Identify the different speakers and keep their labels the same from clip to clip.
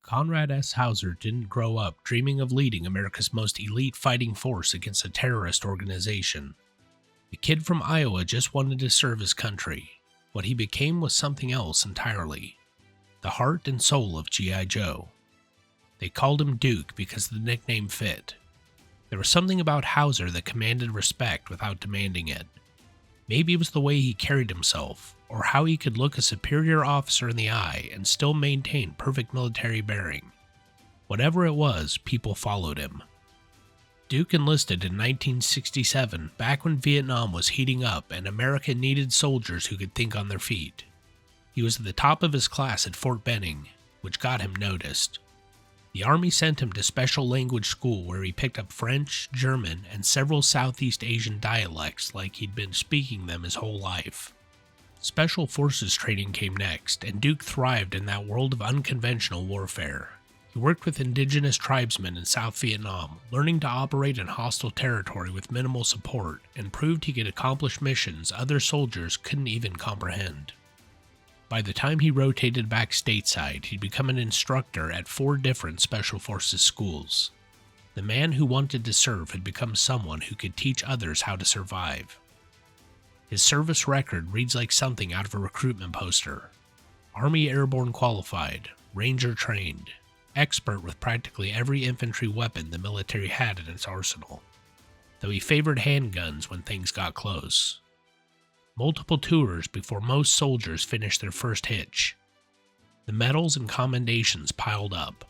Speaker 1: Conrad S. Hauser didn't grow up dreaming of leading America's most elite fighting force against a terrorist organization. The kid from Iowa just wanted to serve his country. What he became was something else entirely. The heart and soul of G.I. Joe. They called him Duke because the nickname fit. There was something about Hauser that commanded respect without demanding it. Maybe it was the way he carried himself, or how he could look a superior officer in the eye and still maintain perfect military bearing. Whatever it was, people followed him. Duke enlisted in 1967, back when Vietnam was heating up and America needed soldiers who could think on their feet. He was at the top of his class at Fort Benning, which got him noticed. The Army sent him to special language school where he picked up French, German, and several Southeast Asian dialects like he'd been speaking them his whole life. Special Forces training came next, and Duke thrived in that world of unconventional warfare. He worked with indigenous tribesmen in South Vietnam, learning to operate in hostile territory with minimal support, and proved he could accomplish missions other soldiers couldn't even comprehend. By the time he rotated back stateside, he'd become an instructor at 4 different Special Forces schools. The man who wanted to serve had become someone who could teach others how to survive. His service record reads like something out of a recruitment poster. Army Airborne qualified, Ranger trained, expert with practically every infantry weapon the military had in its arsenal, though he favored handguns when things got close. Multiple tours before most soldiers finished their first hitch. The medals and commendations piled up,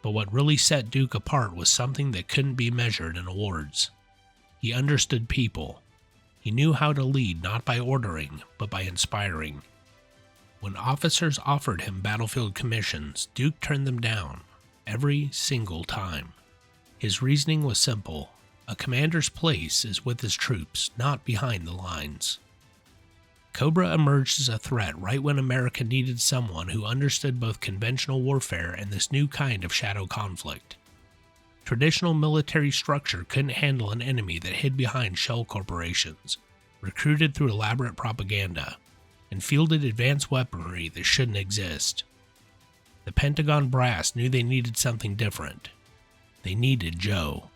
Speaker 1: but what really set Duke apart was something that couldn't be measured in awards. He understood people. He knew how to lead not by ordering, but by inspiring. When officers offered him battlefield commissions, Duke turned them down, every single time. His reasoning was simple. A commander's place is with his troops, not behind the lines. Cobra emerged as a threat right when America needed someone who understood both conventional warfare and this new kind of shadow conflict. Traditional military structure couldn't handle an enemy that hid behind shell corporations, recruited through elaborate propaganda, and fielded advanced weaponry that shouldn't exist. The Pentagon brass knew they needed something different. They needed Joe.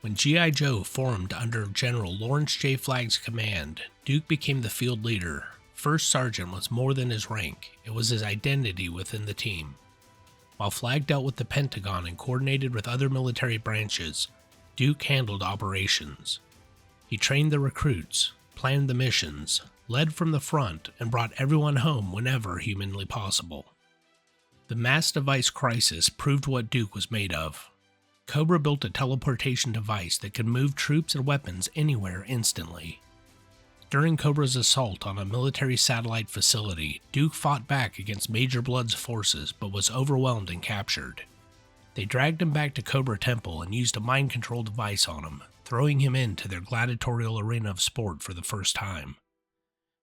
Speaker 1: When G.I. Joe formed under General Lawrence J. Flagg's command, Duke became the field leader. First Sergeant was more than his rank, it was his identity within the team. While Flagg dealt with the Pentagon and coordinated with other military branches, Duke handled operations. He trained the recruits, planned the missions, led from the front, and brought everyone home whenever humanly possible. The mass device crisis proved what Duke was made of. Cobra built a teleportation device that could move troops and weapons anywhere instantly. During Cobra's assault on a military satellite facility, Duke fought back against Major Blood's forces but was overwhelmed and captured. They dragged him back to Cobra Temple and used a mind control device on him, throwing him into their gladiatorial arena of sport for the first time.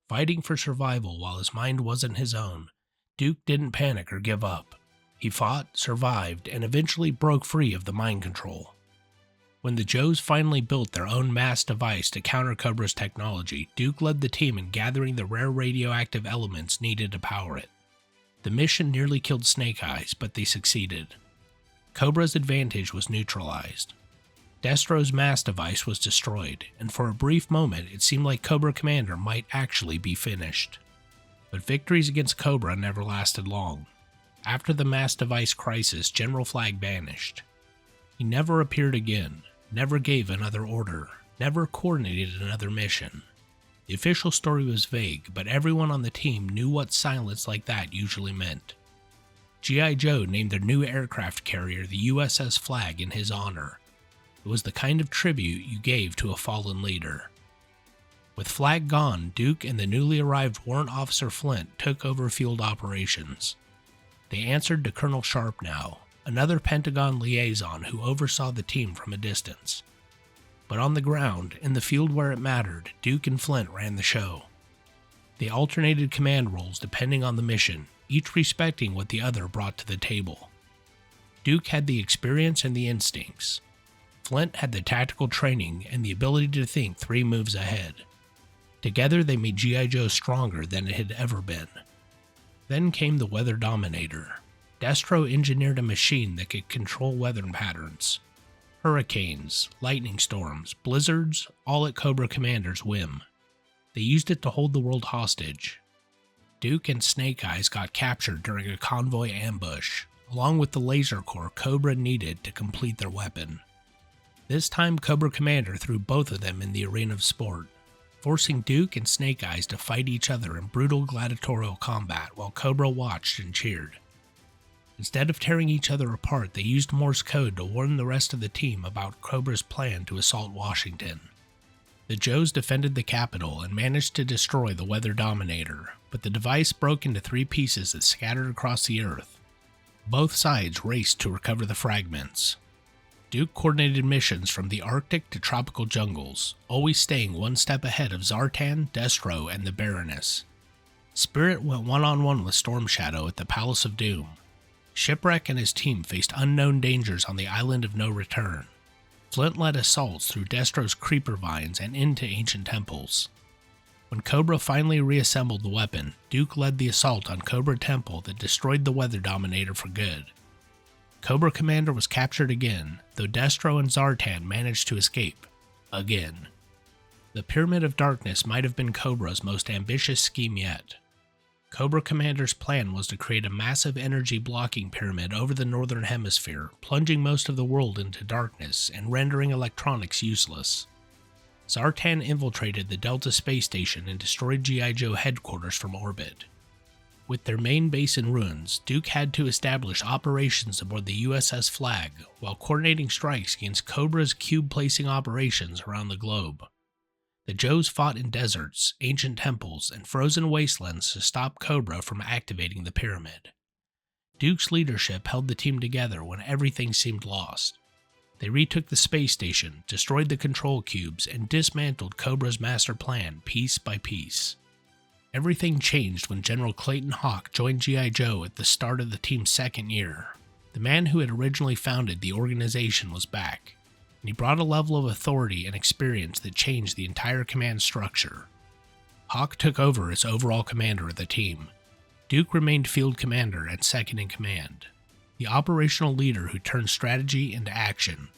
Speaker 1: Fighting for survival while his mind wasn't his own, Duke didn't panic or give up. He fought, survived, and eventually broke free of the mind control. When the Joes finally built their own mass device to counter Cobra's technology, Duke led the team in gathering the rare radioactive elements needed to power it. The mission nearly killed Snake Eyes, but they succeeded. Cobra's advantage was neutralized. Destro's mass device was destroyed, and for a brief moment it seemed like Cobra Commander might actually be finished. But victories against Cobra never lasted long. After the mass device crisis, General Flagg vanished. He never appeared again, never gave another order, never coordinated another mission. The official story was vague, but everyone on the team knew what silence like that usually meant. G.I. Joe named their new aircraft carrier the USS Flagg in his honor. It was the kind of tribute you gave to a fallen leader. With Flagg gone, Duke and the newly arrived Warrant Officer Fluent took over field operations. They answered to Colonel Sharp now, another Pentagon liaison who oversaw the team from a distance. But on the ground, in the field where it mattered, Duke and Flint ran the show. They alternated command roles depending on the mission, each respecting what the other brought to the table. Duke had the experience and the instincts. Flint had the tactical training and the ability to think 3 moves ahead. Together they made G.I. Joe stronger than it had ever been. Then came the Weather Dominator. Destro engineered a machine that could control weather patterns. Hurricanes, lightning storms, blizzards, all at Cobra Commander's whim. They used it to hold the world hostage. Duke and Snake Eyes got captured during a convoy ambush, along with the laser core Cobra needed to complete their weapon. This time Cobra Commander threw both of them in the arena of sport, forcing Duke and Snake Eyes to fight each other in brutal gladiatorial combat while Cobra watched and cheered. Instead of tearing each other apart, they used Morse code to warn the rest of the team about Cobra's plan to assault Washington. The Joes defended the Capitol and managed to destroy the Weather Dominator, but the device broke into 3 pieces that scattered across the Earth. Both sides raced to recover the fragments. Duke coordinated missions from the Arctic to tropical jungles, always staying one step ahead of Zartan, Destro, and the Baroness. Spirit went one-on-one with Storm Shadow at the Palace of Doom. Shipwreck and his team faced unknown dangers on the Island of No Return. Flint led assaults through Destro's creeper vines and into ancient temples. When Cobra finally reassembled the weapon, Duke led the assault on Cobra Temple that destroyed the Weather Dominator for good. Cobra Commander was captured again, though Destro and Zartan managed to escape. Again. The Pyramid of Darkness might have been Cobra's most ambitious scheme yet. Cobra Commander's plan was to create a massive energy blocking pyramid over the northern hemisphere, plunging most of the world into darkness and rendering electronics useless. Zartan infiltrated the Delta space station and destroyed G.I. Joe headquarters from orbit. With their main base in ruins, Duke had to establish operations aboard the USS Flag while coordinating strikes against Cobra's cube-placing operations around the globe. The Joes fought in deserts, ancient temples, and frozen wastelands to stop Cobra from activating the pyramid. Duke's leadership held the team together when everything seemed lost. They retook the space station, destroyed the control cubes, and dismantled Cobra's master plan piece by piece. Everything changed when General Clayton Hawk joined G.I. Joe at the start of the team's second year. The man who had originally founded the organization was back, and he brought a level of authority and experience that changed the entire command structure. Hawk took over as overall commander of the team. Duke remained field commander and second in command, the operational leader who turned strategy into action.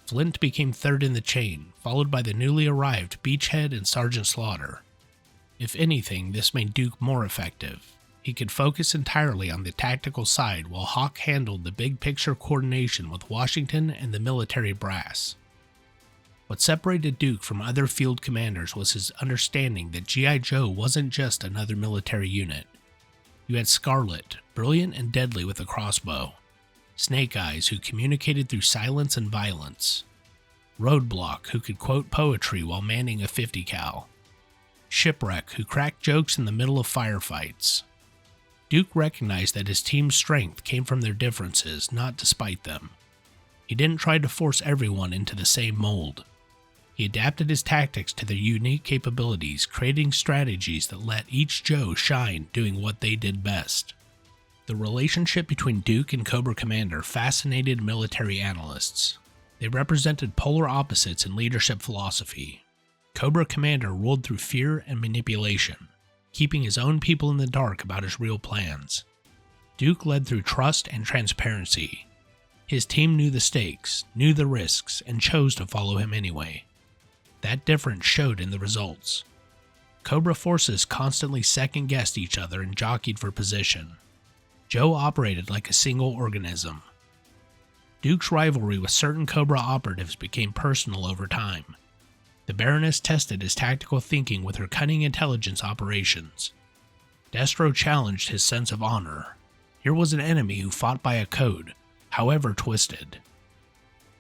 Speaker 1: Flint became third in the chain, followed by the newly arrived Beachhead and Sergeant Slaughter. If anything, this made Duke more effective. He could focus entirely on the tactical side while Hawk handled the big picture coordination with Washington and the military brass. What separated Duke from other field commanders was his understanding that G.I. Joe wasn't just another military unit. You had Scarlet, brilliant and deadly with a crossbow. Snake Eyes, who communicated through silence and violence. Roadblock, who could quote poetry while manning a 50 cal. Shipwreck, who cracked jokes in the middle of firefights. Duke recognized that his team's strength came from their differences, not despite them. He didn't try to force everyone into the same mold. He adapted his tactics to their unique capabilities, creating strategies that let each Joe shine doing what they did best. The relationship between Duke and Cobra Commander fascinated military analysts. They represented polar opposites in leadership philosophy. Cobra Commander ruled through fear and manipulation, keeping his own people in the dark about his real plans. Duke led through trust and transparency. His team knew the stakes, knew the risks, and chose to follow him anyway. That difference showed in the results. Cobra forces constantly second-guessed each other and jockeyed for position. Joe operated like a single organism. Duke's rivalry with certain Cobra operatives became personal over time. The Baroness tested his tactical thinking with her cunning intelligence operations. Destro challenged his sense of honor. Here was an enemy who fought by a code, however twisted.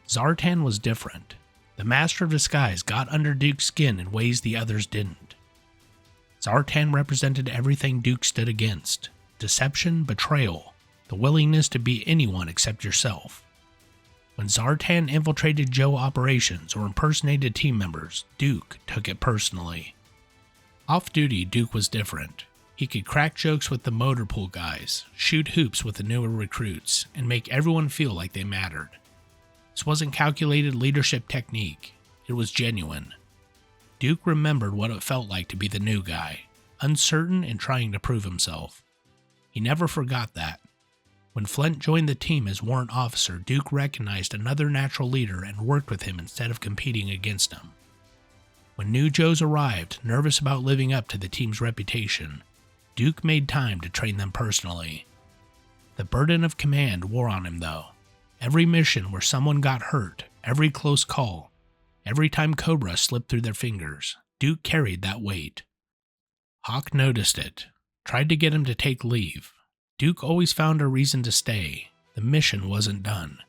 Speaker 1: Zartan was different. The Master of Disguise got under Duke's skin in ways the others didn't. Zartan represented everything Duke stood against: deception, betrayal, the willingness to be anyone except yourself. When Zartan infiltrated Joe operations or impersonated team members, Duke took it personally. Off-duty, Duke was different. He could crack jokes with the motor pool guys, shoot hoops with the newer recruits, and make everyone feel like they mattered. This wasn't calculated leadership technique, it was genuine. Duke remembered what it felt like to be the new guy, uncertain and trying to prove himself. He never forgot that. When Flint joined the team as warrant officer, Duke recognized another natural leader and worked with him instead of competing against him. When new Joes arrived, nervous about living up to the team's reputation, Duke made time to train them personally. The burden of command wore on him though. Every mission where someone got hurt, every close call, every time Cobra slipped through their fingers, Duke carried that weight. Hawk noticed it, tried to get him to take leave. Duke always found a reason to stay. The mission wasn't done.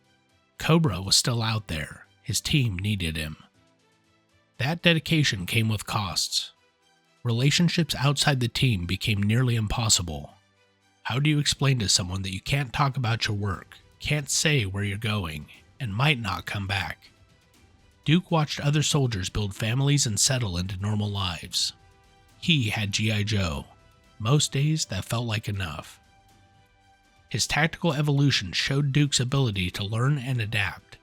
Speaker 1: Cobra was still out there. His team needed him. That dedication came with costs. Relationships outside the team became nearly impossible. How do you explain to someone that you can't talk about your work, can't say where you're going, and might not come back? Duke watched other soldiers build families and settle into normal lives. He had G.I. Joe. Most days that felt like enough. His tactical evolution showed Duke's ability to learn and adapt.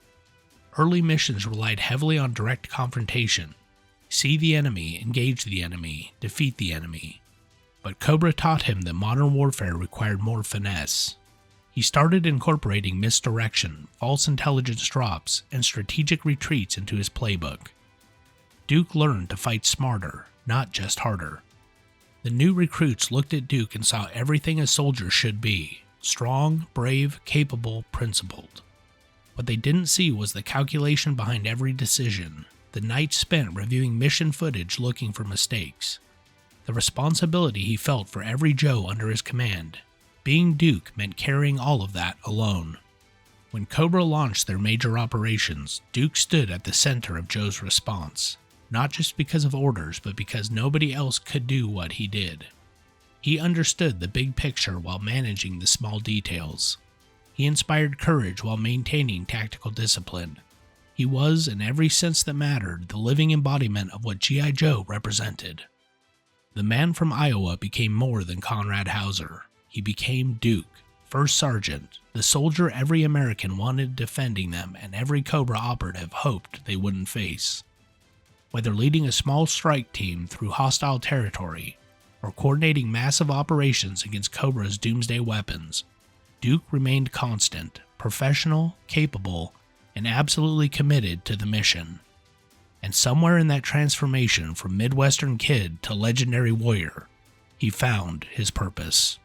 Speaker 1: Early missions relied heavily on direct confrontation. See the enemy, engage the enemy, defeat the enemy. But Cobra taught him that modern warfare required more finesse. He started incorporating misdirection, false intelligence drops, and strategic retreats into his playbook. Duke learned to fight smarter, not just harder. The new recruits looked at Duke and saw everything a soldier should be: strong, brave, capable, principled. What they didn't see was the calculation behind every decision, the nights spent reviewing mission footage looking for mistakes, the responsibility he felt for every Joe under his command. Being Duke meant carrying all of that alone. When Cobra launched their major operations, Duke stood at the center of Joe's response, not just because of orders, but because nobody else could do what he did. He understood the big picture while managing the small details. He inspired courage while maintaining tactical discipline. He was, in every sense that mattered, the living embodiment of what G.I. Joe represented. The man from Iowa became more than Conrad Hauser. He became Duke, First Sergeant, the soldier every American wanted defending them and every Cobra operative hoped they wouldn't face. Whether leading a small strike team through hostile territory, or coordinating massive operations against Cobra's doomsday weapons, Duke remained constant, professional, capable, and absolutely committed to the mission. And somewhere in that transformation from Midwestern kid to legendary warrior, he found his purpose.